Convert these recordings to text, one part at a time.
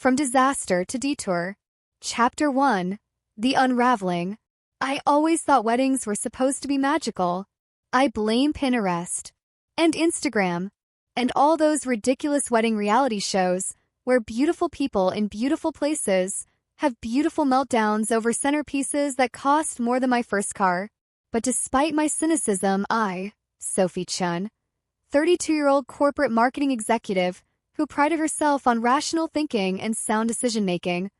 From Disaster to Detour. Chapter 1. The Unraveling. I always thought weddings were supposed to be magical. I blame Pinterest and Instagram and all those ridiculous wedding reality shows where beautiful people in beautiful places have beautiful meltdowns over centerpieces that cost more than my first car. But despite my cynicism, Sophie Chun, 32-year-old corporate marketing executive who prided herself on rational thinking and sound decision-making,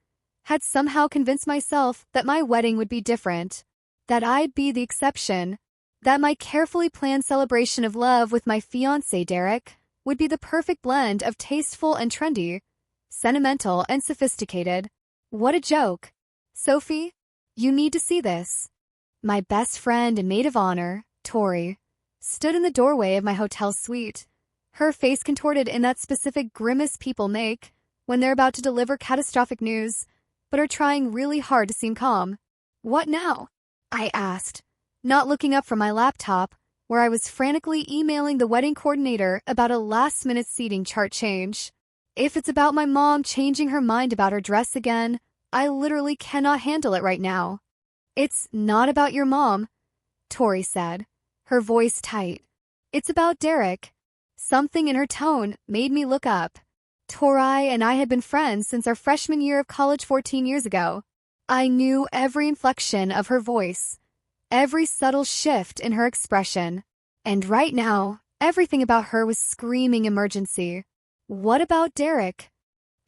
had somehow convinced myself that my wedding would be different, that I'd be the exception, that my carefully planned celebration of love with my fiancé Derek would be the perfect blend of tasteful and trendy, sentimental and sophisticated. What a joke. Sophie, you need to see this. My best friend and maid of honor, Tori, stood in the doorway of my hotel suite, her face contorted in that specific grimace people make when they're about to deliver catastrophic news, but are trying really hard to seem calm. What now? I asked, not looking up from my laptop, where I was frantically emailing the wedding coordinator about a last-minute seating chart change. If it's about my mom changing her mind about her dress again, I literally cannot handle it right now. It's not about your mom, Tori said, her voice tight. It's about Derek. Something in her tone made me look up. Tori and I had been friends since our freshman year of college 14 years ago. I knew every inflection of her voice, every subtle shift in her expression. And right now, everything about her was screaming emergency. What about Derek?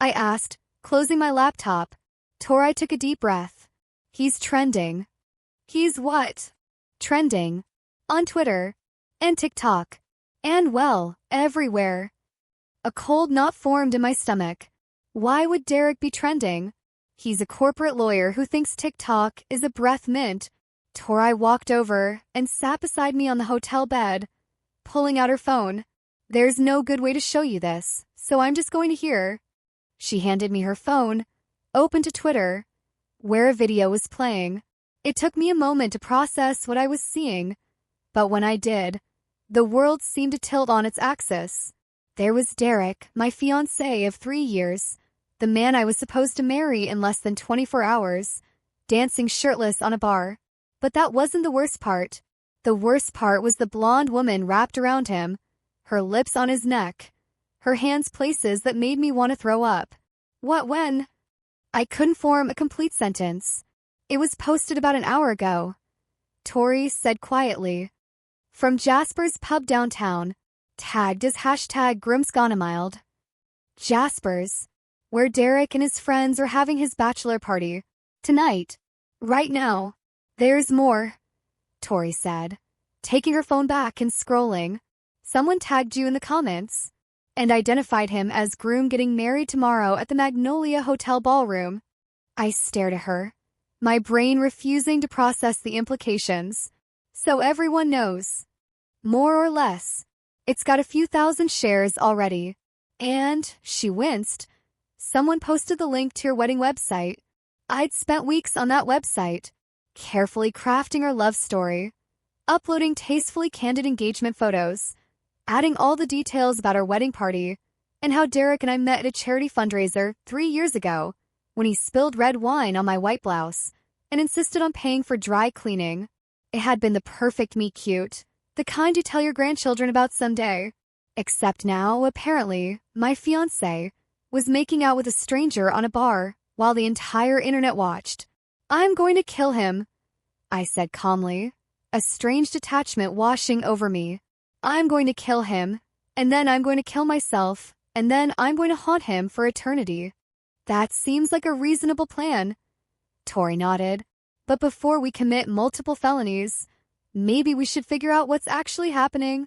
I asked, closing my laptop. Tori took a deep breath. He's trending. He's what? Trending. On Twitter. And TikTok. And well, everywhere. A cold knot formed in my stomach. Why would Derek be trending? He's a corporate lawyer who thinks TikTok is a breath mint. Tori walked over and sat beside me on the hotel bed, pulling out her phone. There's no good way to show you this, so I'm just going to hear. She handed me her phone, open to Twitter, where a video was playing. It took me a moment to process what I was seeing, but when I did, the world seemed to tilt on its axis. There was Derek, my fiancé of 3 years, the man I was supposed to marry in less than 24 hours, dancing shirtless on a bar. But that wasn't the worst part. The worst part was the blonde woman wrapped around him, her lips on his neck, her hands places that made me want to throw up. What when? I couldn't form a complete sentence. It was posted about an hour ago. Tori said quietly. From Jasper's pub downtown, tagged as #GrimsGoneMild. Jasper's, where Derek and his friends are having his bachelor party. Tonight. Right now. There's more, Tori said, taking her phone back and scrolling. Someone tagged you in the comments and identified him as groom getting married tomorrow at the Magnolia Hotel ballroom. I stared at her, my brain refusing to process the implications. So everyone knows. More or less. It's got a few thousand shares already. And, she winced, someone posted the link to your wedding website. I'd spent weeks on that website, carefully crafting our love story, uploading tastefully candid engagement photos, adding all the details about our wedding party, and how Derek and I met at a charity fundraiser 3 years ago when he spilled red wine on my white blouse and insisted on paying for dry cleaning. It had been the perfect meet-cute, the kind you tell your grandchildren about someday. Except now, apparently, my fiancé was making out with a stranger on a bar while the entire internet watched. I'm going to kill him, I said calmly, a strange detachment washing over me. I'm going to kill him, and then I'm going to kill myself, and then I'm going to haunt him for eternity. That seems like a reasonable plan. Tori nodded. But before we commit multiple felonies, maybe we should figure out what's actually happening.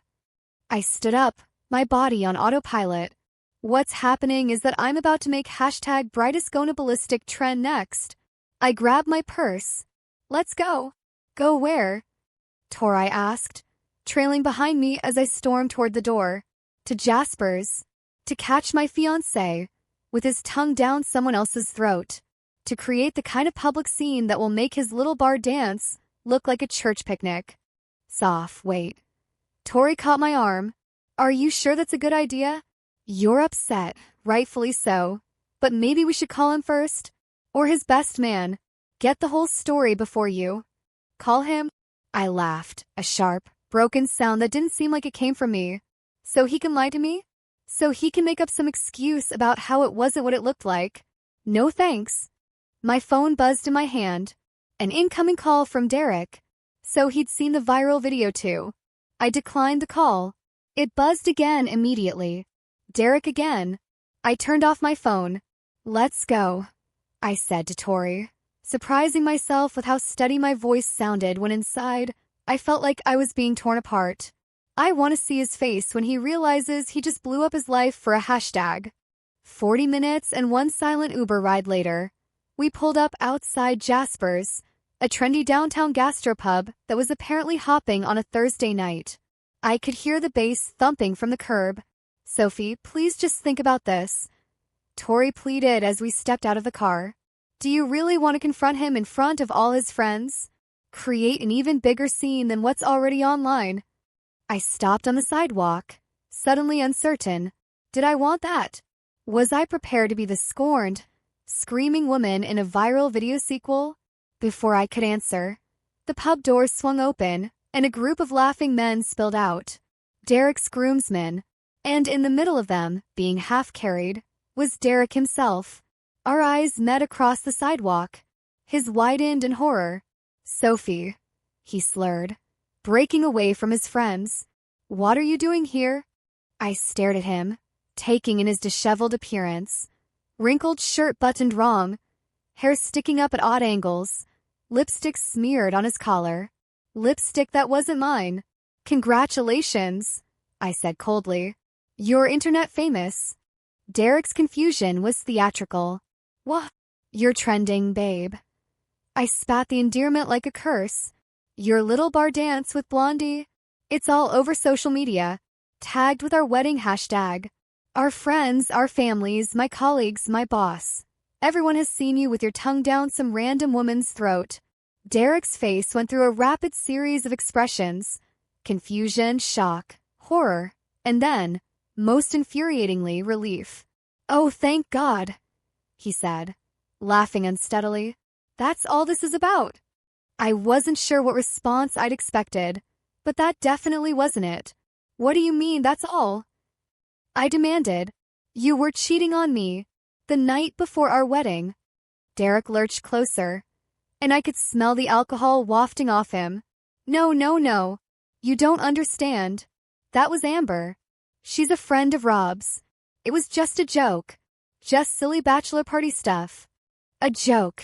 I stood up, my body on autopilot. What's happening is that I'm about to make #BrightestGoneBallistic trend next. I grabbed my purse. Let's go. Go where? Tori asked, trailing behind me as I stormed toward the door. To Jasper's. To catch my fiancé, with his tongue down someone else's throat. To create the kind of public scene that will make his little bar dance look like a church picnic. Wait. Tori caught my arm. Are you sure that's a good idea? You're upset, rightfully so. but maybe we should call him first. Or his best man. Get the whole story before you call him. I laughed, a sharp, broken sound that didn't seem like it came from me. So he can lie to me? So he can make up some excuse about how it wasn't what it looked like? No thanks. My phone buzzed in my hand. An incoming call from Derek. So he'd seen the viral video too. I declined the call. It buzzed again immediately. Derek again. I turned off my phone. Let's go, I said to Tori, surprising myself with how steady my voice sounded when inside I felt like I was being torn apart. I want to see his face when he realizes he just blew up his life for a hashtag. 40 minutes and one silent Uber ride later, we pulled up outside Jasper's, a trendy downtown gastropub that was apparently hopping on a Thursday night. I could hear the bass thumping from the curb. Sophie, please just think about this, Tori pleaded as we stepped out of the car. Do you really want to confront him in front of all his friends? Create an even bigger scene than what's already online? I stopped on the sidewalk, suddenly uncertain. Did I want that? Was I prepared to be the scorned, screaming woman in a viral video sequel? Before I could answer, the pub door swung open, and a group of laughing men spilled out. Derek's groomsmen, and in the middle of them, being half-carried, was Derek himself. Our eyes met across the sidewalk. His widened in horror. Sophie, he slurred, breaking away from his friends. What are you doing here? I stared at him, taking in his disheveled appearance. Wrinkled shirt buttoned wrong, hair sticking up at odd angles, lipstick smeared on his collar. Lipstick that wasn't mine. Congratulations, I said coldly. You're internet famous. Derek's confusion was theatrical. What? You're trending, babe. I spat the endearment like a curse. Your little bar dance with Blondie? It's all over social media, tagged with our wedding hashtag. Our friends, our families, my colleagues, my boss. Everyone has seen you with your tongue down some random woman's throat. Derek's face went through a rapid series of expressions. Confusion, shock, horror, and then, most infuriatingly, relief. Oh, thank God, he said, laughing unsteadily. That's all this is about. I wasn't sure what response I'd expected, but that definitely wasn't it. What do you mean, that's all? I demanded. You were cheating on me, the night before our wedding. Derek lurched closer, and I could smell the alcohol wafting off him. No, no, no. You don't understand. That was Amber. She's a friend of Rob's. It was just a joke. Just silly bachelor party stuff. A joke,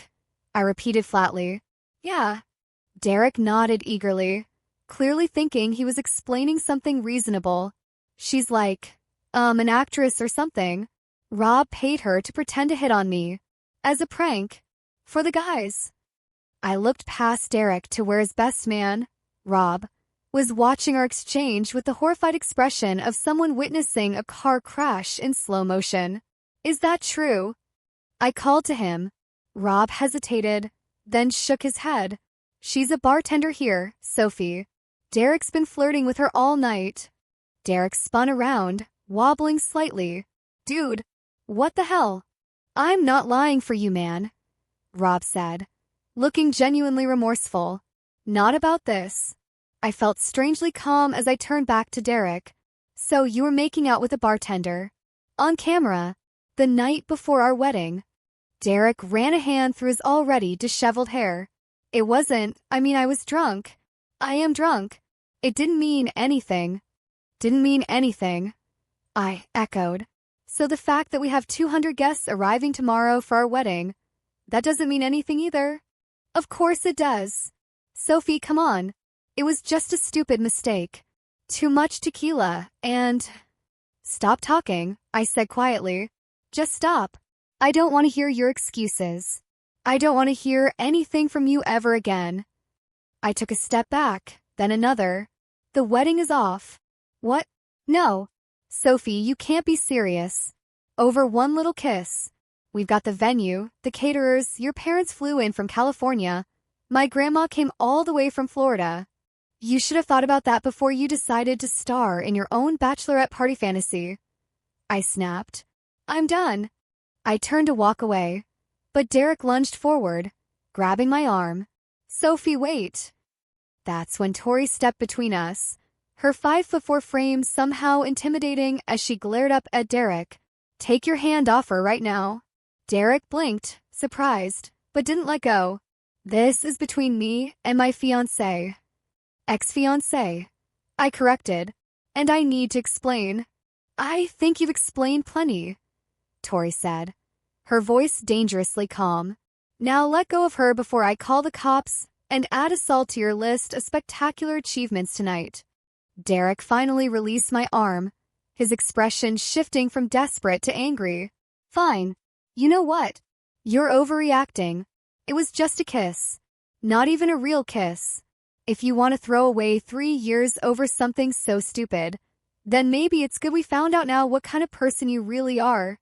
I repeated flatly. Yeah. Derek nodded eagerly, clearly thinking he was explaining something reasonable. She's like, an actress or something. Rob paid her to pretend to hit on me. As a prank. For the guys. I looked past Derek to where his best man, Rob, was watching our exchange with the horrified expression of someone witnessing a car crash in slow motion. Is that true? I called to him. Rob hesitated, then shook his head. She's a bartender here, Sophie. Derek's been flirting with her all night. Derek spun around, wobbling slightly. Dude, what the hell? I'm not lying for you, man, Rob said, looking genuinely remorseful. Not about this. I felt strangely calm as I turned back to Derek. So you were making out with a bartender. On camera. The night before our wedding. Derek ran a hand through his already disheveled hair. It wasn't, I was drunk. I am drunk. It didn't mean anything. Didn't mean anything. I echoed. So the fact that we have 200 guests arriving tomorrow for our wedding, that doesn't mean anything either. Of course it does. Sophie, come on. It was just a stupid mistake. Too much tequila, and... Stop talking, I said quietly. Just stop. I don't want to hear your excuses. I don't want to hear anything from you ever again. I took a step back, then another. The wedding is off. What? No. Sophie, you can't be serious. Over one little kiss. We've got the venue, the caterers, your parents flew in from California. My grandma came all the way from Florida. You should have thought about that before you decided to star in your own bachelorette party fantasy. I snapped. I'm done. I turned to walk away, but Derek lunged forward, grabbing my arm. Sophie, wait. That's when Tori stepped between us, her 5'4" frame somehow intimidating as she glared up at Derek. Take your hand off her right now. Derek blinked, surprised, but didn't let go. This is between me and my fiancé. Ex-fiancé. I corrected. And I need to explain. I think you've explained plenty, Tori said, her voice dangerously calm. Now let go of her before I call the cops and add assault to your list of spectacular achievements tonight. Derek finally released my arm, his expression shifting from desperate to angry. Fine. You know what? You're overreacting. It was just a kiss. Not even a real kiss. If you want to throw away 3 years over something so stupid, then maybe it's good we found out now what kind of person you really are.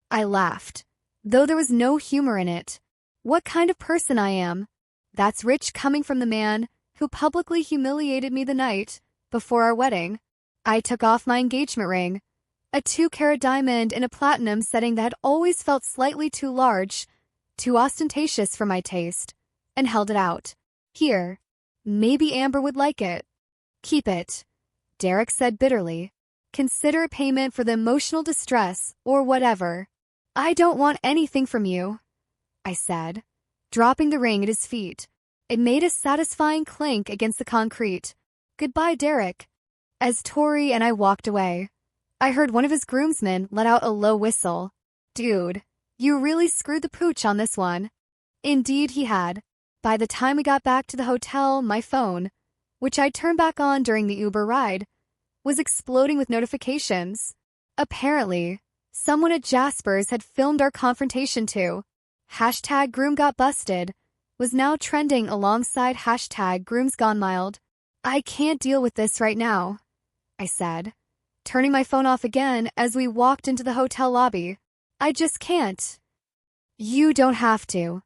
I laughed, though there was no humor in it. What kind of person I am? That's rich coming from the man who publicly humiliated me the night before our wedding. I took off my engagement ring, a 2-carat diamond in a platinum setting that had always felt slightly too large, too ostentatious for my taste, and held it out. Here. Maybe Amber would like it. Keep it, Derek said bitterly. Consider a payment for the emotional distress or whatever. I don't want anything from you, I said, dropping the ring at his feet. It made a satisfying clink against the concrete. Goodbye, Derek. As Tori and I walked away, I heard one of his groomsmen let out a low whistle. Dude, you really screwed the pooch on this one. Indeed he had. By the time we got back to the hotel, my phone, which I turned back on during the Uber ride, was exploding with notifications. Apparently, someone at Jasper's had filmed our confrontation too. Hashtag groom got busted was now trending alongside hashtag grooms gone mild. I can't deal with this right now, I said, turning my phone off again as we walked into the hotel lobby. I just can't. You don't have to,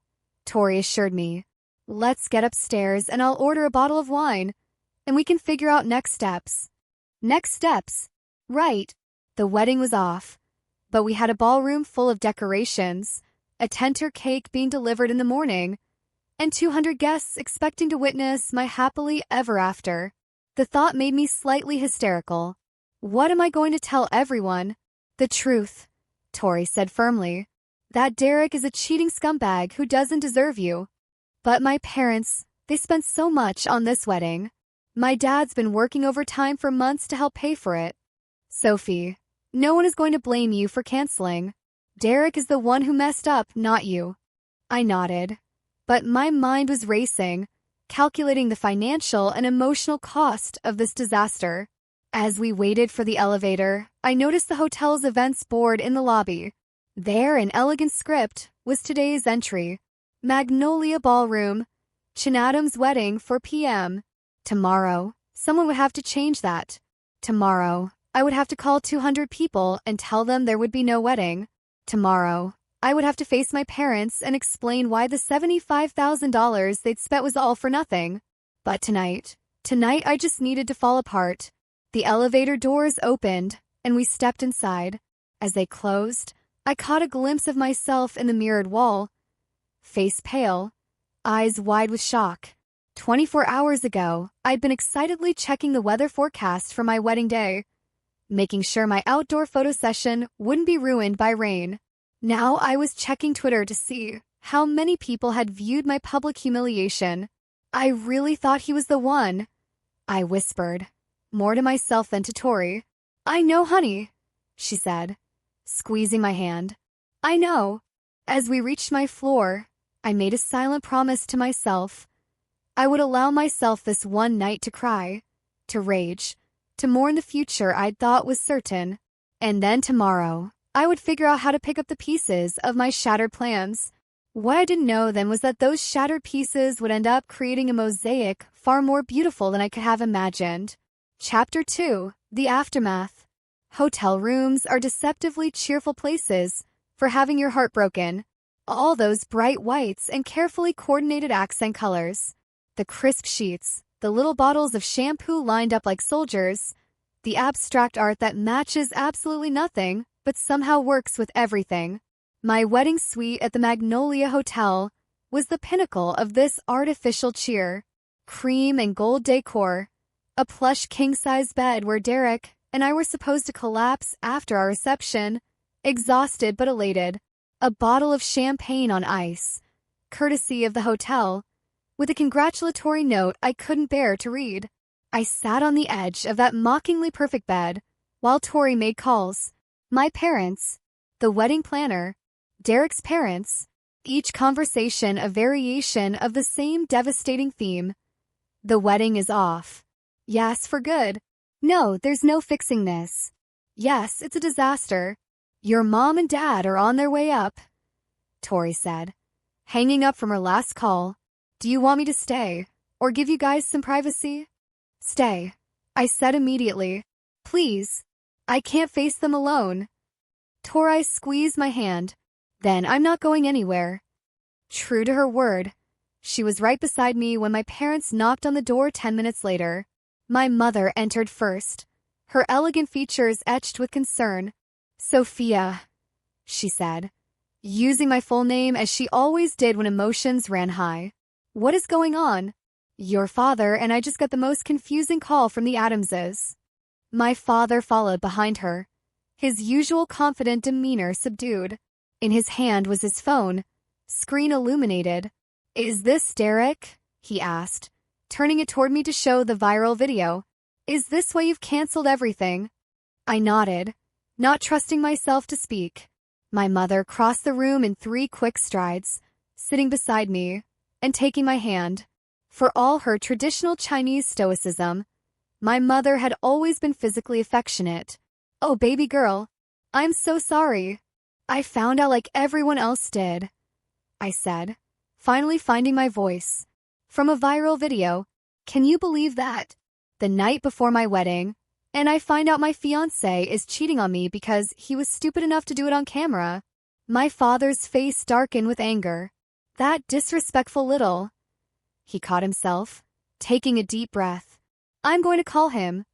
Tori assured me. Let's get upstairs and I'll order a bottle of wine, and we can figure out next steps. Next steps? Right. The wedding was off, but we had a ballroom full of decorations, a tenter cake being delivered in the morning, and 200 guests expecting to witness my happily ever after. The thought made me slightly hysterical. What am I going to tell everyone? The truth, Tori said firmly. That Derek is a cheating scumbag who doesn't deserve you. But my parents, they spent so much on this wedding. My dad's been working overtime for months to help pay for it. Sophie, no one is going to blame you for canceling. Derek is the one who messed up, not you. I nodded, but my mind was racing, calculating the financial and emotional cost of this disaster. As we waited for the elevator, I noticed the hotel's events board in the lobby. There, in elegant script, was today's entry. Magnolia Ballroom, Chinadam's wedding 4 p.m. Tomorrow, someone would have to change that. Tomorrow, I would have to call 200 people and tell them there would be no wedding. Tomorrow, I would have to face my parents and explain why the $75,000 they'd spent was all for nothing. But tonight I just needed to fall apart. The elevator doors opened, and we stepped inside. As they closed, I caught a glimpse of myself in the mirrored wall. Face pale, eyes wide with shock. 24 hours ago, I'd been excitedly checking the weather forecast for my wedding day, making sure my outdoor photo session wouldn't be ruined by rain. Now I was checking Twitter to see how many people had viewed my public humiliation. I really thought he was the one, I whispered, more to myself than to Tori. I know, honey, she said, squeezing my hand. I know. As we reached my floor, I made a silent promise to myself. I would allow myself this one night to cry, to rage, to mourn the future I'd thought was certain. And then tomorrow, I would figure out how to pick up the pieces of my shattered plans. What I didn't know then was that those shattered pieces would end up creating a mosaic far more beautiful than I could have imagined. Chapter 2: The Aftermath. Hotel rooms are deceptively cheerful places for having your heart broken. All those bright whites and carefully coordinated accent colors. The crisp sheets, the little bottles of shampoo lined up like soldiers, the abstract art that matches absolutely nothing but somehow works with everything. My wedding suite at the Magnolia Hotel was the pinnacle of this artificial cheer. Cream and gold decor, a plush king-size bed where Derek and I were supposed to collapse after our reception, exhausted but elated, a bottle of champagne on ice, courtesy of the hotel, with a congratulatory note I couldn't bear to read. I sat on the edge of that mockingly perfect bed while Tori made calls. My parents, the wedding planner, Derek's parents, each conversation a variation of the same devastating theme. The wedding is off. Yes, for good. No, there's no fixing this. Yes, it's a disaster. Your mom and dad are on their way up, Tori said, hanging up from her last call. Do you want me to stay, or give you guys some privacy? Stay, I said immediately. Please. I can't face them alone. Tori squeezed my hand. Then I'm not going anywhere. True to her word, she was right beside me when my parents knocked on the door 10 minutes later. My mother entered first, her elegant features etched with concern. Sophia, she said, using my full name as she always did when emotions ran high. What is going on? Your father and I just got the most confusing call from the Adamses. My father followed behind her, his usual confident demeanor subdued. In his hand was his phone, screen illuminated. Is this Derek? He asked, turning it toward me to show the viral video. Is this why you've canceled everything? I nodded, not trusting myself to speak. My mother crossed the room in 3 quick strides, sitting beside me and taking my hand. For all her traditional Chinese stoicism, my mother had always been physically affectionate. Oh, baby girl, I'm so sorry. I found out like everyone else did, I said, finally finding my voice. From a viral video, can you believe that? The night before my wedding, and I find out my fiancé is cheating on me because he was stupid enough to do it on camera. My father's face darkened with anger. That disrespectful little. He caught himself, taking a deep breath. I'm going to call him.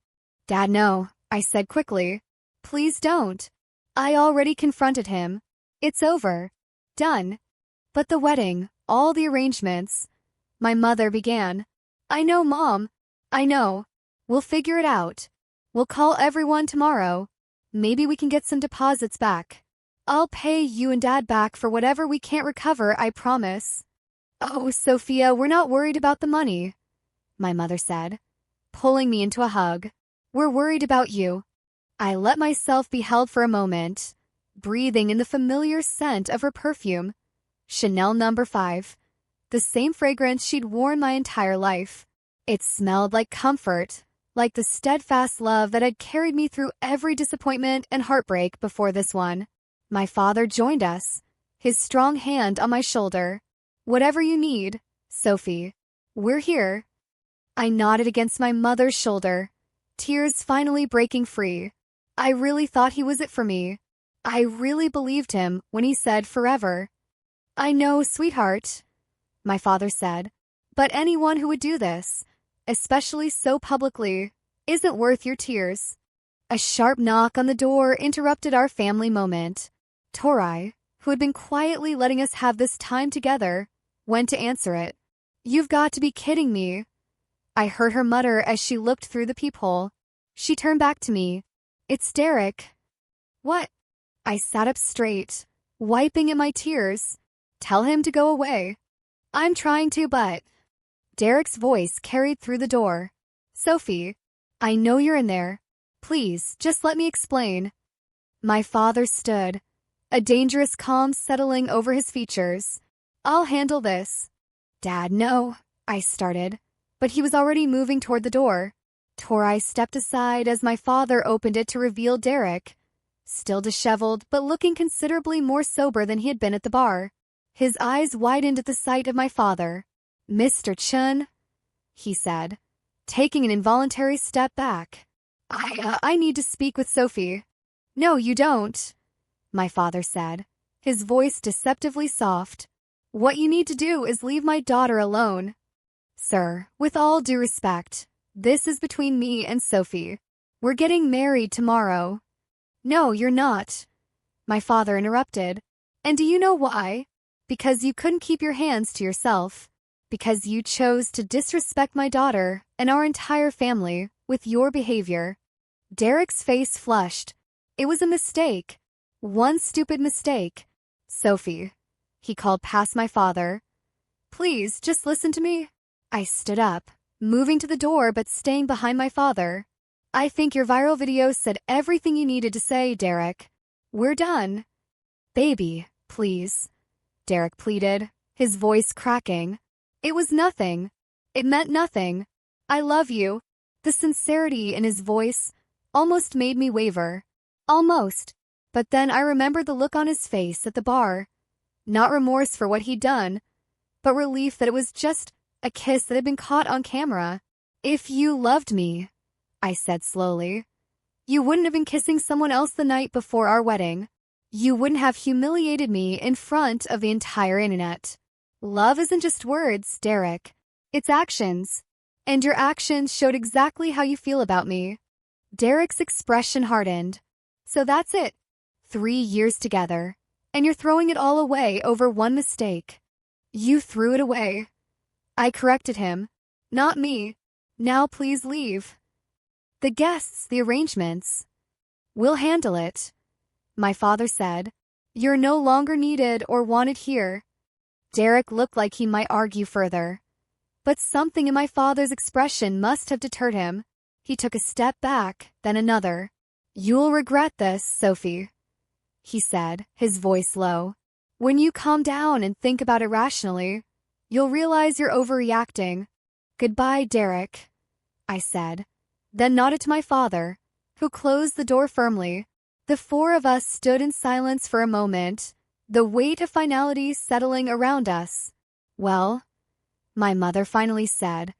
Dad, no, I said quickly. Please don't. I already confronted him. It's over. Done. But the wedding, all the arrangements. My mother began. I know, Mom. I know. We'll figure it out. We'll call everyone tomorrow. Maybe we can get some deposits back. I'll pay you and Dad back for whatever we can't recover, I promise. Oh, Sophia, we're not worried about the money, my mother said, pulling me into a hug. We're worried about you. I let myself be held for a moment, breathing in the familiar scent of her perfume. Chanel No. 5. The same fragrance she'd worn my entire life. It smelled like comfort, like the steadfast love that had carried me through every disappointment and heartbreak before this one. My father joined us, his strong hand on my shoulder. Whatever you need, Sophie. We're here. I nodded against my mother's shoulder, tears finally breaking free. I really thought he was it for me. I really believed him when he said forever. I know, sweetheart, my father said, but anyone who would do this, especially so publicly, isn't worth your tears. A sharp knock on the door interrupted our family moment. Tori, who had been quietly letting us have this time together, went to answer it. You've got to be kidding me, I heard her mutter as she looked through the peephole. She turned back to me. It's Derek. What? I sat up straight, wiping at my tears. Tell him to go away. I'm trying to, but... Derek's voice carried through the door. Sophie, I know you're in there. Please, just let me explain. My father stood, a dangerous calm settling over his features. I'll handle this. Dad, no, I started, but he was already moving toward the door. Tori stepped aside as my father opened it to reveal Derek, still disheveled but looking considerably more sober than he had been at the bar. His eyes widened at the sight of my father. Mr. Chun, he said, taking an involuntary step back. I need to speak with Sophie. No, you don't, my father said, his voice deceptively soft. What you need to do is leave my daughter alone. Sir, with all due respect, this is between me and Sophie. We're getting married tomorrow. No, you're not, my father interrupted. And do you know why? Because you couldn't keep your hands to yourself. Because you chose to disrespect my daughter and our entire family with your behavior. Derek's face flushed. It was a mistake. One stupid mistake. Sophie, he called past my father. Please, just listen to me. I stood up, moving to the door but staying behind my father. I think your viral video said everything you needed to say, Derek. We're done. Baby, please, Derek pleaded, his voice cracking. It was nothing. It meant nothing. I love you. The sincerity in his voice almost made me waver. Almost. But then I remembered the look on his face at the bar. Not remorse for what he'd done, but relief that it was just a kiss that had been caught on camera. If you loved me, I said slowly, you wouldn't have been kissing someone else the night before our wedding. You wouldn't have humiliated me in front of the entire internet. Love isn't just words, Derek. It's actions. And your actions showed exactly how you feel about me. Derek's expression hardened. So that's it. 3 years together. And you're throwing it all away over one mistake. You threw it away. I corrected him. Not me. Now please leave. The guests, the arrangements. We'll handle it. My father said. You're no longer needed or wanted here. Derek looked like he might argue further. But something in my father's expression must have deterred him. He took a step back, then another. You'll regret this, Sophie, he said, his voice low. When you calm down and think about it rationally, you'll realize you're overreacting. Goodbye, Derek, I said, then nodded to my father, who closed the door firmly. The four of us stood in silence for a moment, the weight of finality settling around us. Well, my mother finally said,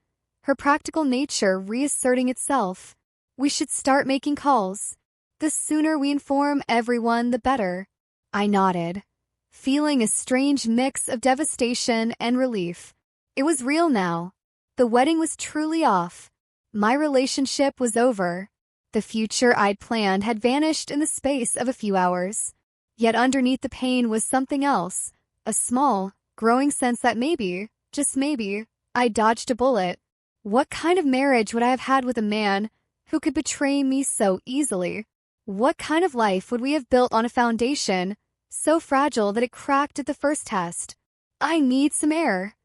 her practical nature reasserting itself. We should start making calls. The sooner we inform everyone, the better. I nodded, feeling a strange mix of devastation and relief. It was real now. The wedding was truly off. My relationship was over. The future I'd planned had vanished in the space of a few hours. Yet underneath the pain was something else, a small, growing sense that maybe, just maybe, I dodged a bullet. What kind of marriage would I have had with a man who could betray me so easily? What kind of life would we have built on a foundation so fragile that it cracked at the first test? I need some air,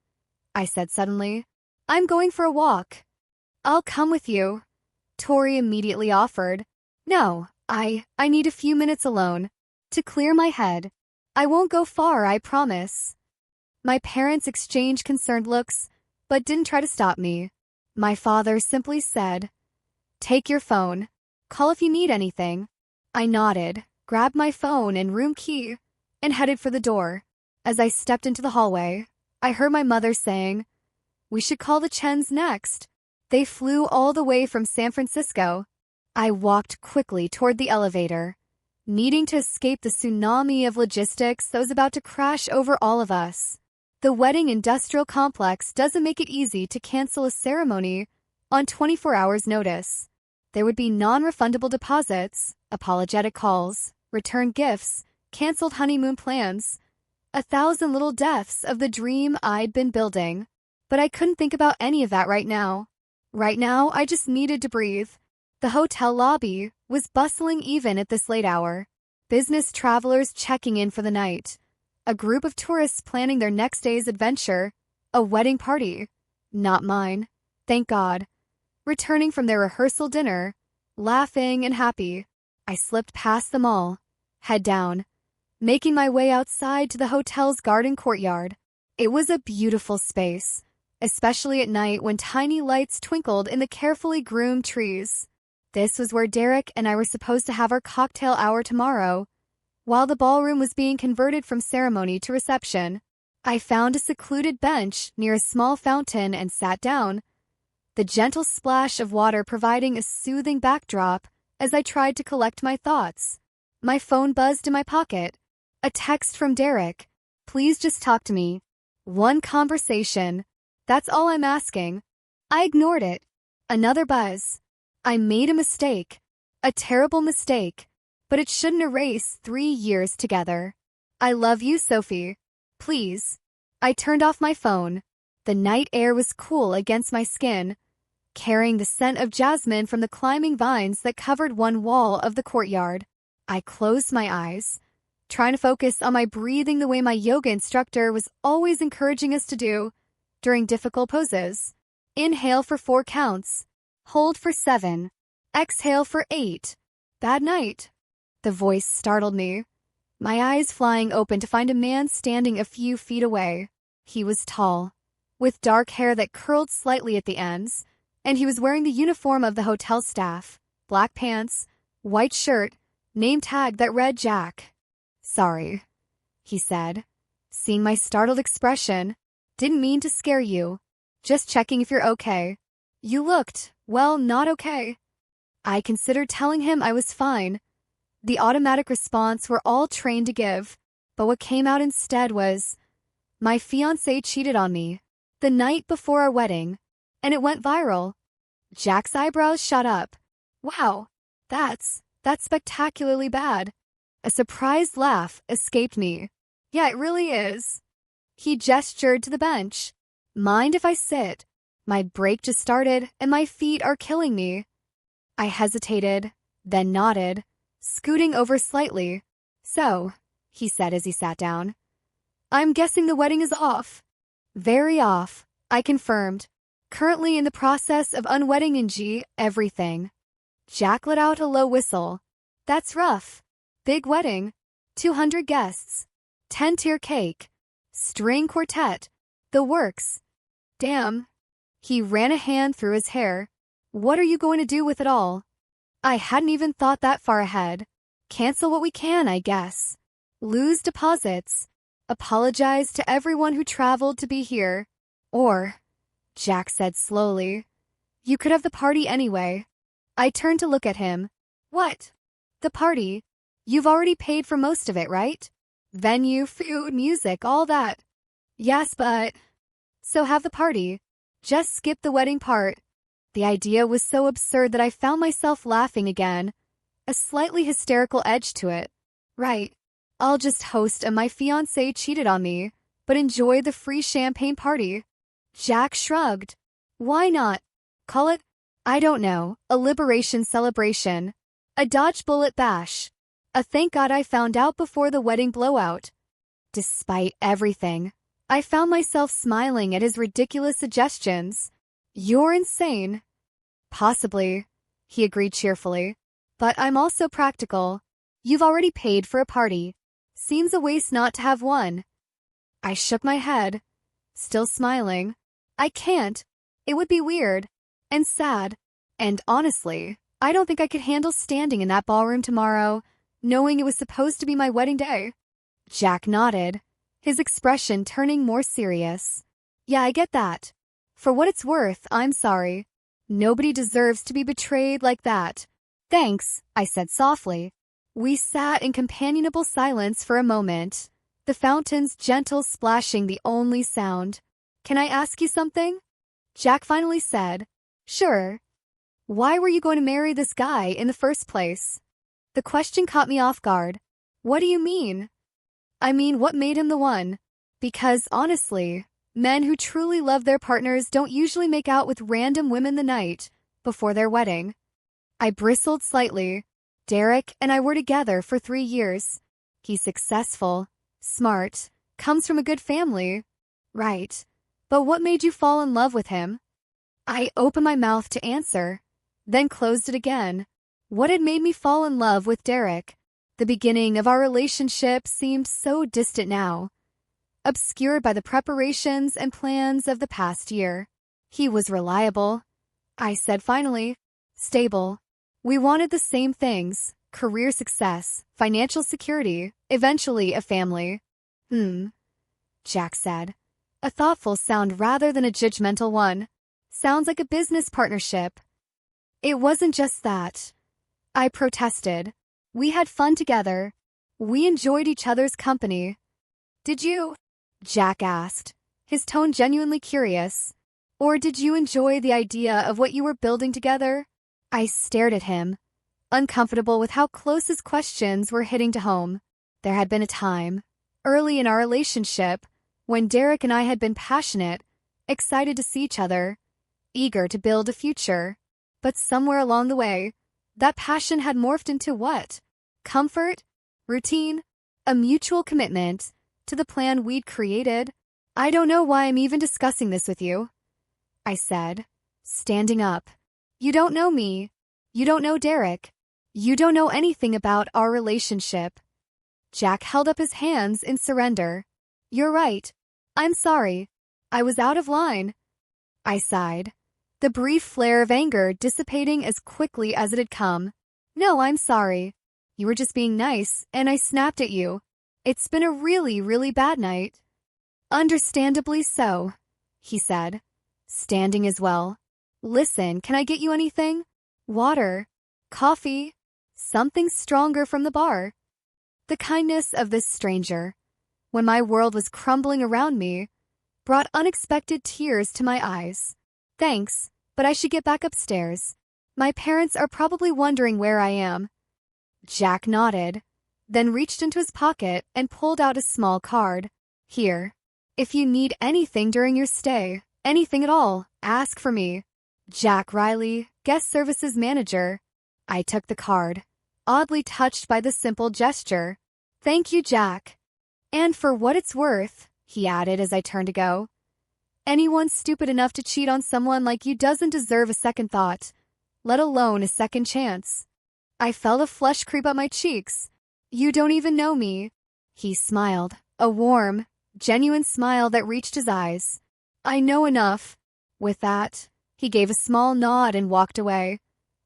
I said suddenly. I'm going for a walk. I'll come with you, Tori immediately offered. No, I need a few minutes alone to clear my head. I won't go far, I promise. My parents exchanged concerned looks, but didn't try to stop me. My father simply said, take your phone. Call if you need anything. I nodded, grabbed my phone and room key, and headed for the door. As I stepped into the hallway, I heard my mother saying, we should call the Chens next. They flew all the way from San Francisco. I walked quickly toward the elevator, needing to escape the tsunami of logistics that was about to crash over all of us. The wedding industrial complex doesn't make it easy to cancel a ceremony on 24 hours' notice. There would be non-refundable deposits, apologetic calls, returned gifts, canceled honeymoon plans, 1,000 little deaths of the dream I'd been building. But I couldn't think about any of that right now. Right now, I just needed to breathe. The hotel lobby was bustling even at this late hour. Business travelers checking in for the night. A group of tourists planning their next day's adventure. A wedding party. Not mine. Thank God. Returning from their rehearsal dinner, laughing and happy, I slipped past them all, head down, making my way outside to the hotel's garden courtyard. It was a beautiful space, especially at night when tiny lights twinkled in the carefully groomed trees. This was where Derek and I were supposed to have our cocktail hour tomorrow. While the ballroom was being converted from ceremony to reception, I found a secluded bench near a small fountain and sat down, the gentle splash of water providing a soothing backdrop as I tried to collect my thoughts. My phone buzzed in my pocket. A text from Derek. Please just talk to me. One conversation. That's all I'm asking. I ignored it. Another buzz. I made a mistake. A terrible mistake. But it shouldn't erase 3 years together. I love you, Sophie. Please. I turned off my phone. The night air was cool against my skin, carrying the scent of jasmine from the climbing vines that covered one wall of the courtyard. I closed my eyes, trying to focus on my breathing the way my yoga instructor was always encouraging us to do during difficult poses. Inhale for 4 counts. Hold for 7. Exhale for 8. Bad night. The voice startled me, my eyes flying open to find a man standing a few feet away. He was tall, with dark hair that curled slightly at the ends, and he was wearing the uniform of the hotel staff, black pants, white shirt, name tag that read Jack. Sorry, he said, seeing my startled expression. Didn't mean to scare you. Just checking if you're okay. You looked, well, not okay. I considered telling him I was fine. The automatic response we're all trained to give, but what came out instead was, my fiancé cheated on me the night before our wedding, and it went viral. Jack's eyebrows shot up. Wow, that's spectacularly bad. A surprised laugh escaped me. Yeah, it really is. He gestured to the bench. Mind if I sit? My break just started, and my feet are killing me. I hesitated, then nodded, scooting over slightly. So, he said as he sat down, I'm guessing the wedding is off. Very off, I confirmed. Currently in the process of unwedding everything. Jack let out a low whistle. That's rough. Big wedding. 200 guests. 10-tier cake. String quartet. The works. Damn. He ran a hand through his hair. What are you going to do with it all? I hadn't even thought that far ahead. Cancel what we can, I guess. Lose deposits. Apologize to everyone who traveled to be here. Or, Jack said slowly, you could have the party anyway. I turned to look at him. What? The party? You've already paid for most of it, right? Venue, food, music, all that. Yes, but... So have the party. Just skip the wedding part. The idea was so absurd that I found myself laughing again, a slightly hysterical edge to it. Right. I'll just host a my fiancé cheated on me, but enjoy the free champagne party. Jack shrugged. Why not? Call it, I don't know, a liberation celebration. A dodge bullet bash. A thank God I found out before the wedding blowout. Despite everything, I found myself smiling at his ridiculous suggestions. You're insane. Possibly, he agreed cheerfully. But I'm also practical. You've already paid for a party. Seems a waste not to have one. I shook my head, still smiling. I can't. It would be weird. And sad. And honestly, I don't think I could handle standing in that ballroom tomorrow, knowing it was supposed to be my wedding day. Jack nodded, his expression turning more serious. Yeah, I get that. For what it's worth, I'm sorry. Nobody deserves to be betrayed like that. Thanks, I said softly. We sat in companionable silence for a moment, the fountain's gentle splashing the only sound. Can I ask you something? Jack finally said. Sure. Why were you going to marry this guy in the first place? The question caught me off guard. What do you mean? I mean, what made him the one? Because, honestly, men who truly love their partners don't usually make out with random women the night before their wedding. I bristled slightly. Derek and I were together for 3 years. He's successful, smart, comes from a good family. Right. But what made you fall in love with him? I opened my mouth to answer, then closed it again. What had made me fall in love with Derek? The beginning of our relationship seemed so distant now, obscured by the preparations and plans of the past year. He was reliable, I said finally, stable. We wanted the same things, career success, financial security, eventually a family. Jack said. A thoughtful sound rather than a judgmental one. Sounds like a business partnership. It wasn't just that. I protested. We had fun together. We enjoyed each other's company. Did you? Jack asked, his tone genuinely curious. Or did you enjoy the idea of what you were building together? I stared at him, uncomfortable with how close his questions were hitting to home. There had been a time, Early in our relationship, when Derek and I had been passionate, excited to see each other, eager to build a future. But somewhere along the way, that passion had morphed into what? Comfort? Routine? A mutual commitment to the plan we'd created? I don't know why I'm even discussing this with you, I said, standing up. You don't know me. You don't know Derek. You don't know anything about our relationship. Jack held up his hands in surrender. You're right. I'm sorry. I was out of line. I sighed, the brief flare of anger dissipating as quickly as it had come. No, I'm sorry. You were just being nice, and I snapped at you. It's been a really, really bad night. Understandably so, he said, standing as well. Listen, can I get you anything? Water? Coffee? Something stronger from the bar? The kindness of this stranger, when my world was crumbling around me, brought unexpected tears to my eyes. Thanks, but I should get back upstairs. My parents are probably wondering where I am. Jack nodded, then reached into his pocket and pulled out a small card. Here. If you need anything during your stay, anything at all, ask for me. Jack Riley, Guest Services Manager. I took the card, oddly touched by the simple gesture. Thank you, Jack. And for what it's worth, he added as I turned to go, anyone stupid enough to cheat on someone like you doesn't deserve a second thought, let alone a second chance. I felt a flush creep up my cheeks. You don't even know me. He smiled, a warm, genuine smile that reached his eyes. I know enough. With that, he gave a small nod and walked away,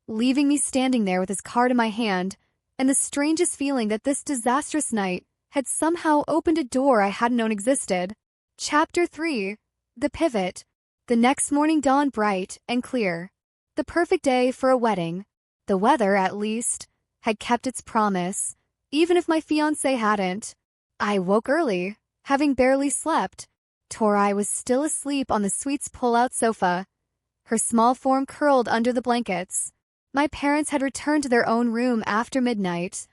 leaving me standing there with his card in my hand and the strangest feeling that this disastrous night had somehow opened a door I hadn't known existed. Chapter 3. The Pivot. The next morning dawned bright and clear. The perfect day for a wedding. The weather, at least, had kept its promise, even if my fiancé hadn't. I woke early, having barely slept. Tori was still asleep on the suite's pull-out sofa, her small form curled under the blankets. My parents had returned to their own room after midnight.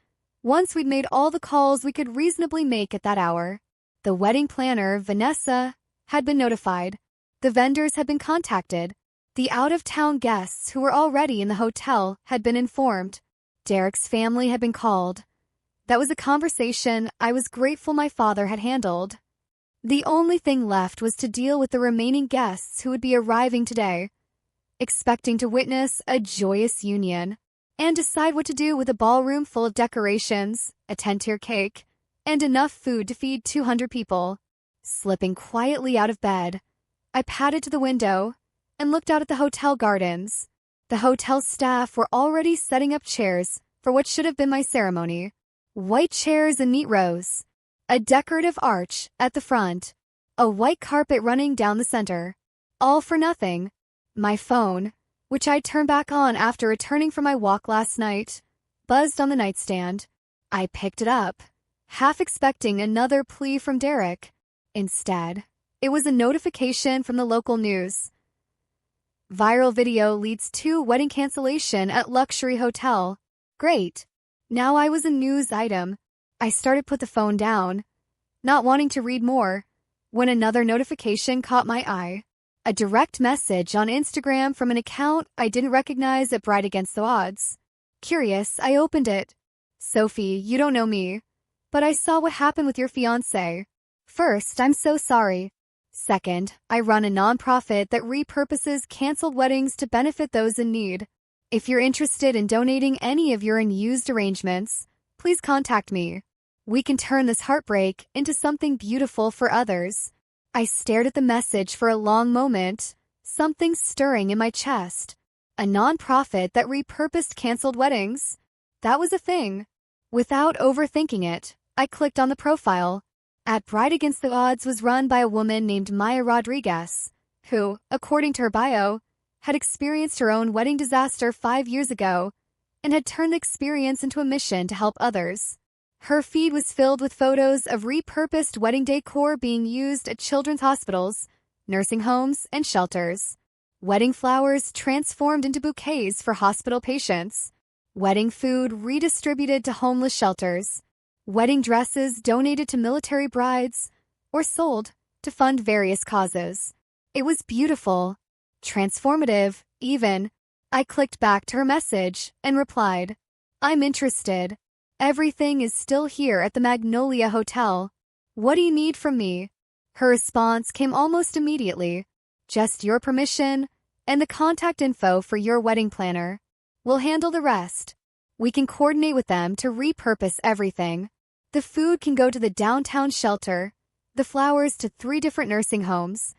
Once we'd made all the calls we could reasonably make at that hour. The wedding planner, Vanessa, had been notified. The vendors had been contacted. The out-of-town guests who were already in the hotel had been informed. Derek's family had been called. That was a conversation I was grateful my father had handled. The only thing left was to deal with the remaining guests who would be arriving today, expecting to witness a joyous union, and decide what to do with a ballroom full of decorations, a 10-tier cake, and enough food to feed 200 people. Slipping quietly out of bed, I padded to the window and looked out at the hotel gardens. The hotel staff were already setting up chairs for what should have been my ceremony. White chairs in neat rows, a decorative arch at the front, a white carpet running down the center. All for nothing. My phone, which I'd turned back on after returning from my walk last night, buzzed on the nightstand. I picked it up, half expecting another plea from Derek. Instead, it was a notification from the local news. Viral video leads to wedding cancellation at luxury hotel. Great. Now I was a news item. I started to put the phone down, not wanting to read more, when another notification caught my eye. A direct message on Instagram from an account I didn't recognize at Bright Against the Odds. Curious, I opened it. Sophie, you don't know me, but I saw what happened with your fiancé. First, I'm so sorry. Second, I run a nonprofit that repurposes canceled weddings to benefit those in need. If you're interested in donating any of your unused arrangements, please contact me. We can turn this heartbreak into something beautiful for others. I stared at the message for a long moment, something stirring in my chest. A nonprofit that repurposed canceled weddings? That was a thing. Without overthinking it, I clicked on the profile. At Bright Against the Odds was run by a woman named Maya Rodriguez, who, according to her bio, had experienced her own wedding disaster 5 years ago and had turned the experience into a mission to help others. Her feed was filled with photos of repurposed wedding decor being used at children's hospitals, nursing homes, and shelters. Wedding flowers transformed into bouquets for hospital patients. Wedding food redistributed to homeless shelters. wedding dresses donated to military brides, or sold to fund various causes. It was beautiful, transformative, even. I clicked back to her message and replied, "I'm interested. Everything is still here at the Magnolia Hotel. What do you need from me?" Her response came almost immediately. "Just your permission and the contact info for your wedding planner. We'll handle the rest. We can coordinate with them to repurpose everything. The food can go to the downtown shelter, the flowers to 3 different nursing homes.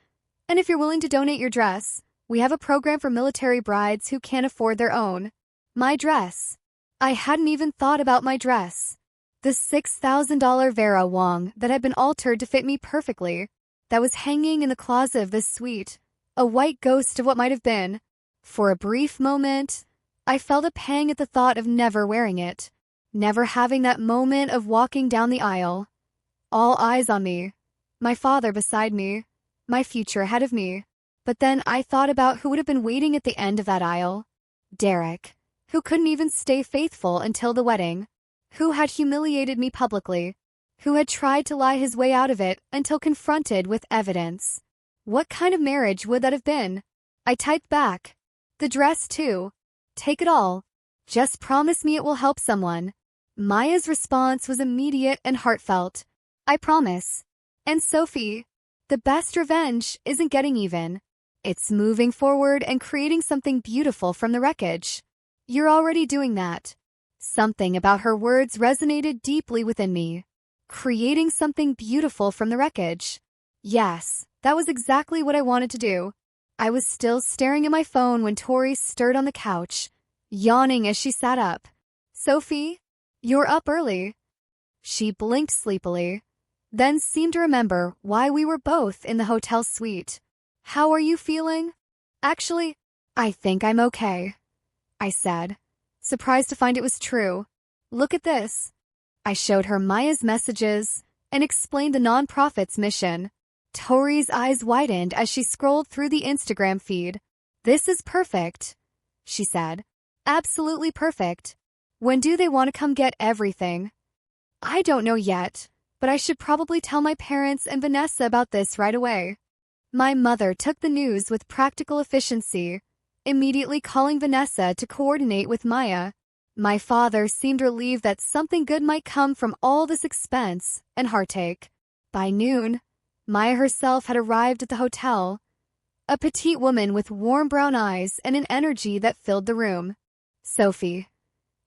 And if you're willing to donate your dress, we have a program for military brides who can't afford their own." My dress. I hadn't even thought about my dress. The $6,000 Vera Wong that had been altered to fit me perfectly, that was hanging in the closet of this suite, a white ghost of what might have been. For a brief moment, I felt a pang at the thought of never wearing it, never having that moment of walking down the aisle. All eyes on me, my father beside me, my future ahead of me. But then I thought about who would have been waiting at the end of that aisle. Derek, who couldn't even stay faithful until the wedding, who had humiliated me publicly, who had tried to lie his way out of it until confronted with evidence. What kind of marriage would that have been? I typed back, "The dress too. Take it all. Just promise me it will help someone." Maya's response was immediate and heartfelt. "I promise." And Sophie, the best revenge isn't getting even. It's moving forward and creating something beautiful from the wreckage. You're already doing that. Something about her words resonated deeply within me. Creating something beautiful from the wreckage. Yes, that was exactly what I wanted to do. I was still staring at my phone when Tori stirred on the couch, yawning as she sat up. "Sophie, you're up early." She blinked sleepily, then seemed to remember why we were both in the hotel suite. "How are you feeling?" "Actually, I think I'm okay," I said, surprised to find it was true. "Look at this." I showed her Maya's messages and explained the nonprofit's mission. Tori's eyes widened as she scrolled through the Instagram feed. "This is perfect," she said. "Absolutely perfect. When do they want to come get everything?" "I don't know yet, but I should probably tell my parents and Vanessa about this right away." My mother took the news with practical efficiency, immediately calling Vanessa to coordinate with Maya. My father seemed relieved that something good might come from all this expense and heartache. By noon, Maya herself had arrived at the hotel, a petite woman with warm brown eyes and an energy that filled the room. "Sophie,"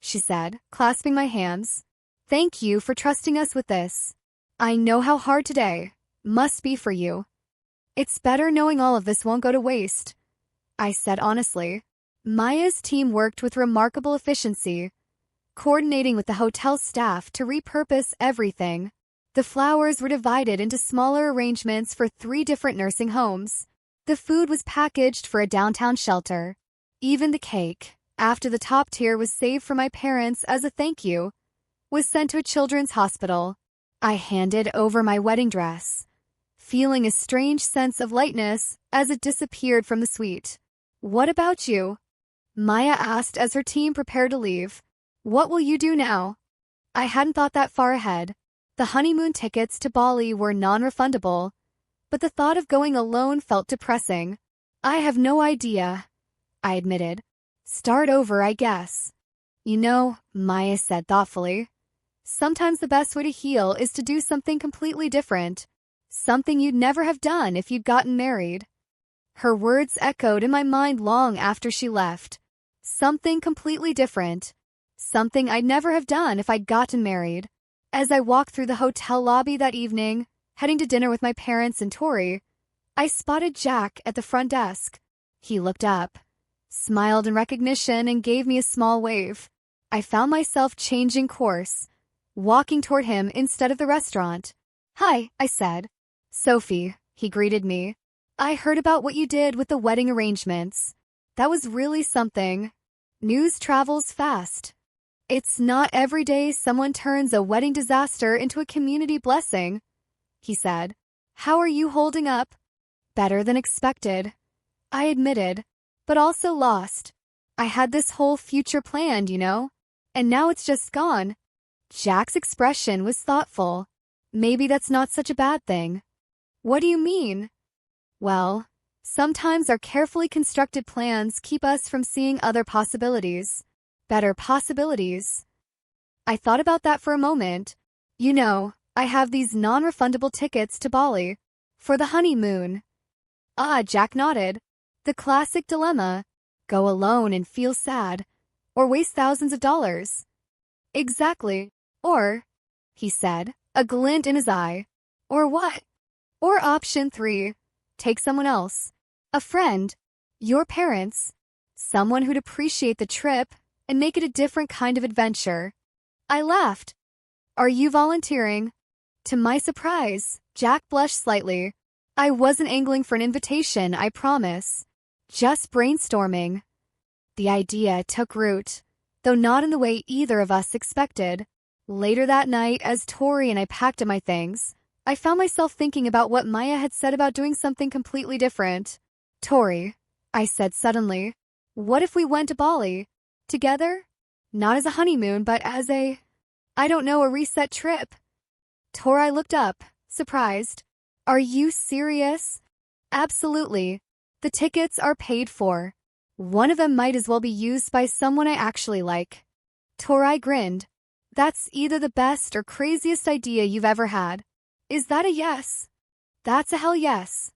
she said, clasping my hands, "thank you for trusting us with this. I know how hard today must be for you. It's better knowing all of this won't go to waste," I said honestly. Maya's team worked with remarkable efficiency, coordinating with the hotel staff to repurpose everything. The flowers were divided into smaller arrangements for 3 different nursing homes. The food was packaged for a downtown shelter. Even the cake, after the top tier was saved for my parents as a thank you, was sent to a children's hospital. I handed over my wedding dress, feeling a strange sense of lightness as it disappeared from the suite. "What about you?" Maya asked as her team prepared to leave. "What will you do now?" I hadn't thought that far ahead. The honeymoon tickets to Bali were non-refundable, but the thought of going alone felt depressing. "I have no idea," I admitted. "Start over, I guess." "You know," Maya said thoughtfully, "sometimes the best way to heal is to do something completely different. Something you'd never have done if you'd gotten married." Her words echoed in my mind long after she left. Something completely different. Something I'd never have done if I'd gotten married. As I walked through the hotel lobby that evening, heading to dinner with my parents and Tori, I spotted Jack at the front desk. He looked up, smiled in recognition, and gave me a small wave. I found myself changing course, walking toward him instead of the restaurant. "Hi," I said. "Sophie," he greeted me. "I heard about what you did with the wedding arrangements. That was really something. News travels fast. It's not every day someone turns a wedding disaster into a community blessing," he said. "How are you holding up?" "Better than expected," I admitted, but also lost. I had this whole future planned, and now it's just gone. Jack's expression was thoughtful. Maybe that's not such a bad thing. What do you mean? Well, sometimes our carefully constructed plans keep us from seeing other possibilities. Better possibilities. I thought about that for a moment. You know, I have these non-refundable tickets to Bali. For the honeymoon. Ah, Jack nodded. The classic dilemma. Go alone and feel sad. Or waste thousands of dollars. Exactly. Or, he said, a glint in his eye. Or what? Or option 3. Take someone else. A friend. Your parents. Someone who'd appreciate the trip and make it a different kind of adventure. I laughed. Are you volunteering? To my surprise, Jack blushed slightly. I wasn't angling for an invitation, I promise. Just brainstorming. The idea took root, though not in the way either of us expected. Later that night, as Tori and I packed up my things, I found myself thinking about what Maya had said about doing something completely different. Tori, I said suddenly, what if we went to Bali? Together? Not as a honeymoon, but as a reset trip. Tori looked up, surprised. Are you serious? Absolutely. The tickets are paid for. One of them might as well be used by someone I actually like. Tori grinned. That's either the best or craziest idea you've ever had. Is that a yes? That's a hell yes.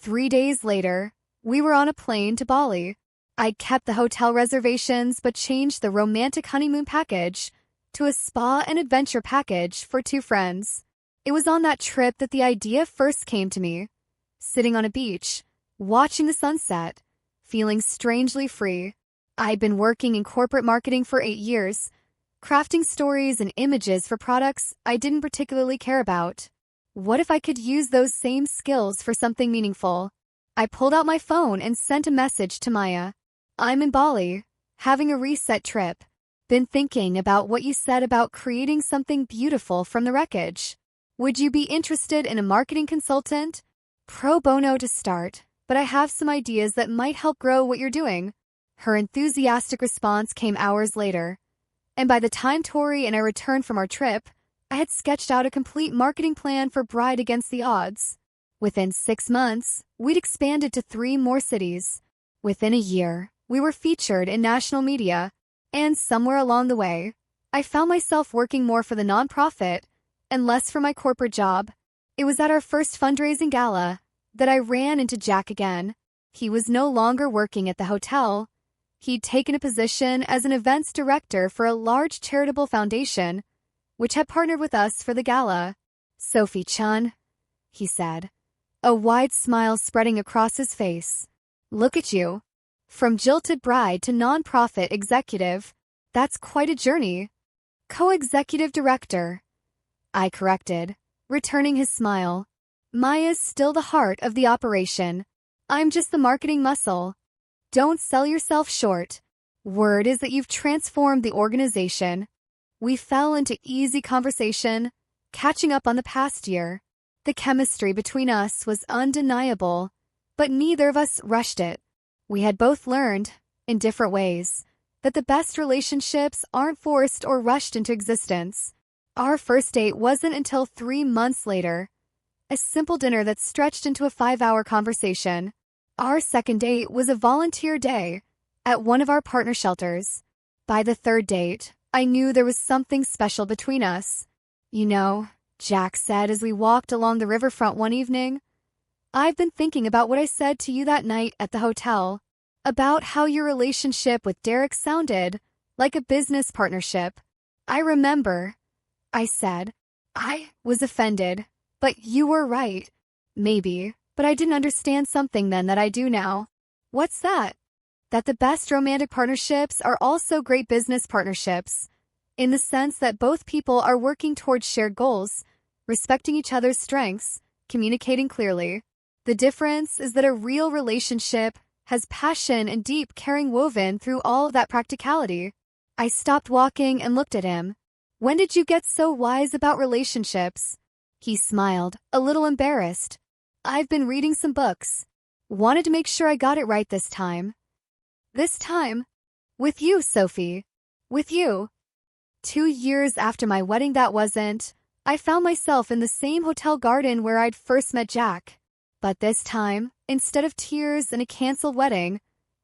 3 days later, we were on a plane to Bali. I'd kept the hotel reservations but changed the romantic honeymoon package to a spa and adventure package for 2 friends. It was on that trip that the idea first came to me. Sitting on a beach, watching the sunset, feeling strangely free. I'd been working in corporate marketing for 8 years, crafting stories and images for products I didn't particularly care about. What if I could use those same skills for something meaningful? I pulled out my phone and sent a message to Maya. I'm in Bali, having a reset trip. Been thinking about what you said about creating something beautiful from the wreckage. Would you be interested in a marketing consultant? Pro bono to start, but I have some ideas that might help grow what you're doing. Her enthusiastic response came hours later. And by the time Tori and I returned from our trip, I had sketched out a complete marketing plan for Bride Against the Odds. Within 6 months, we'd expanded to 3 more cities. Within a year, we were featured in national media. And somewhere along the way, I found myself working more for the nonprofit and less for my corporate job. It was at our first fundraising gala that I ran into Jack again. He was no longer working at the hotel. He'd taken a position as an events director for a large charitable foundation, which had partnered with us for the gala. Sophie-chan, he said, a wide smile spreading across his face. Look at you. From jilted bride to nonprofit executive. That's quite a journey. Co-executive director. I corrected, returning his smile. Maya's still the heart of the operation. I'm just the marketing muscle. Don't sell yourself short. Word is that you've transformed the organization. We fell into easy conversation, catching up on the past year. The chemistry between us was undeniable, but neither of us rushed it. We had both learned, in different ways, that the best relationships aren't forced or rushed into existence. Our first date wasn't until 3 months later. A simple dinner that stretched into a 5-hour conversation. Our second date was a volunteer day at one of our partner shelters. By the third date, I knew there was something special between us. You know, Jack said as we walked along the riverfront one evening, I've been thinking about what I said to you that night at the hotel, about how your relationship with Derek sounded like a business partnership. I remember, I said. I was offended, but you were right. Maybe, but I didn't understand something then that I do now. What's that? That the best romantic partnerships are also great business partnerships, in the sense that both people are working towards shared goals, respecting each other's strengths, communicating clearly. The difference is that a real relationship has passion and deep caring woven through all of that practicality. I stopped walking and looked at him. When did you get so wise about relationships? He smiled, a little embarrassed. I've been reading some books. Wanted to make sure I got it right this time. This time? With you, Sophie. With you. 2 years after my wedding I found myself in the same hotel garden where I'd first met Jack. But this time, instead of tears and a canceled wedding,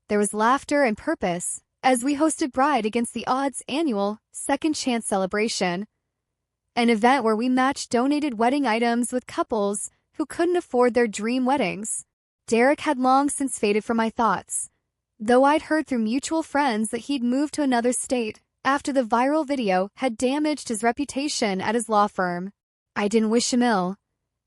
there was laughter and purpose as we hosted Bride Against the Odds annual Second Chance celebration, an event where we matched donated wedding items with couples who couldn't afford their dream weddings. Derek had long since faded from my thoughts, though I'd heard through mutual friends that he'd moved to another state after the viral video had damaged his reputation at his law firm. I didn't wish him ill,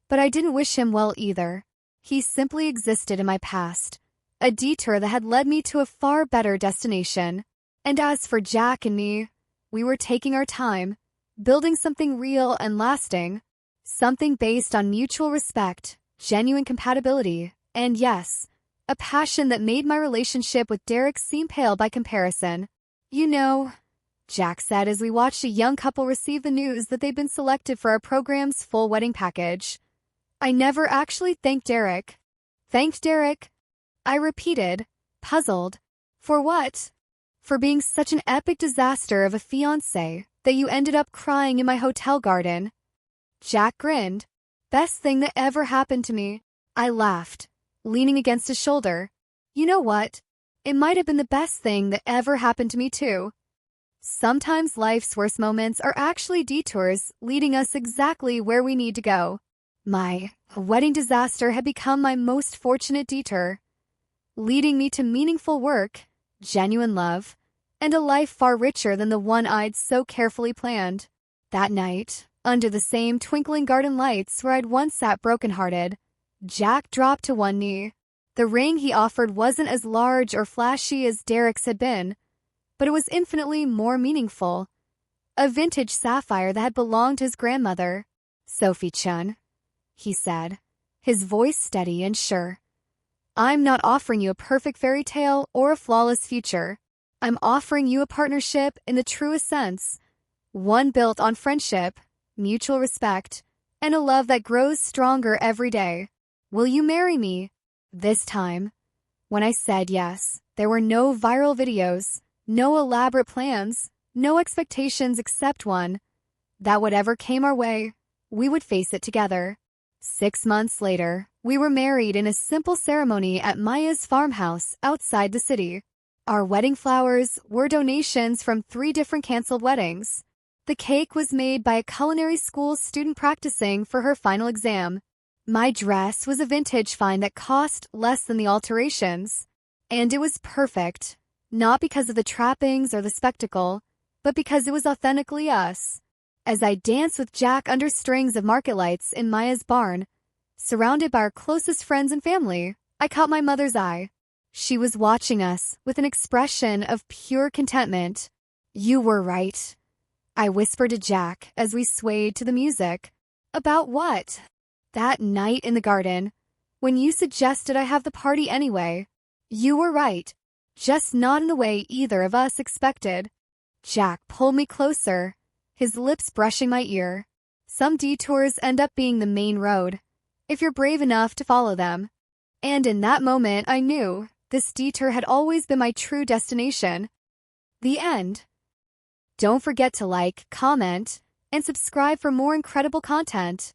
but I didn't wish him well either. He simply existed in my past, a detour that had led me to a far better destination. And as for Jack and me, we were taking our time, building something real and lasting, something based on mutual respect, genuine compatibility, and yes, a passion that made my relationship with Derek seem pale by comparison. You know, Jack said as we watched a young couple receive the news that they'd been selected for our program's full wedding package. I never actually thanked Derek. Thanked Derek? I repeated, puzzled. For what? For being such an epic disaster of a fiancé that you ended up crying in my hotel garden. Jack grinned. Best thing that ever happened to me. I laughed, leaning against his shoulder. You know what? It might have been the best thing that ever happened to me too. Sometimes life's worst moments are actually detours leading us exactly where we need to go. My wedding disaster had become my most fortunate detour, leading me to meaningful work, genuine love, and a life far richer than the one I'd so carefully planned. That night, under the same twinkling garden lights where I'd once sat brokenhearted, Jack dropped to one knee. The ring he offered wasn't as large or flashy as Derek's had been, but it was infinitely more meaningful. A vintage sapphire that had belonged to his grandmother. Sophie Chun, he said, his voice steady and sure. I'm not offering you a perfect fairy tale or a flawless future. I'm offering you a partnership in the truest sense, one built on friendship, mutual respect, and a love that grows stronger every day. Will you marry me? This time, when I said yes, there were no viral videos, no elaborate plans, no expectations except one, that whatever came our way, we would face it together. 6 months later, we were married in a simple ceremony at Maya's farmhouse outside the city. Our wedding flowers were donations from 3 different canceled weddings. The cake was made by a culinary school student practicing for her final exam. My dress was a vintage find that cost less than the alterations. And it was perfect, not because of the trappings or the spectacle, but because it was authentically us. As I danced with Jack under strings of market lights in Maya's barn, surrounded by our closest friends and family, I caught my mother's eye. She was watching us with an expression of pure contentment. You were right, I whispered to Jack as we swayed to the music. About what? That night in the garden, when you suggested I have the party anyway. You were right, just not in the way either of us expected. Jack pulled me closer, his lips brushing my ear. Some detours end up being the main road, if you're brave enough to follow them. And in that moment I knew this detour had always been my true destination. The end. Don't forget to like, comment, and subscribe for more incredible content.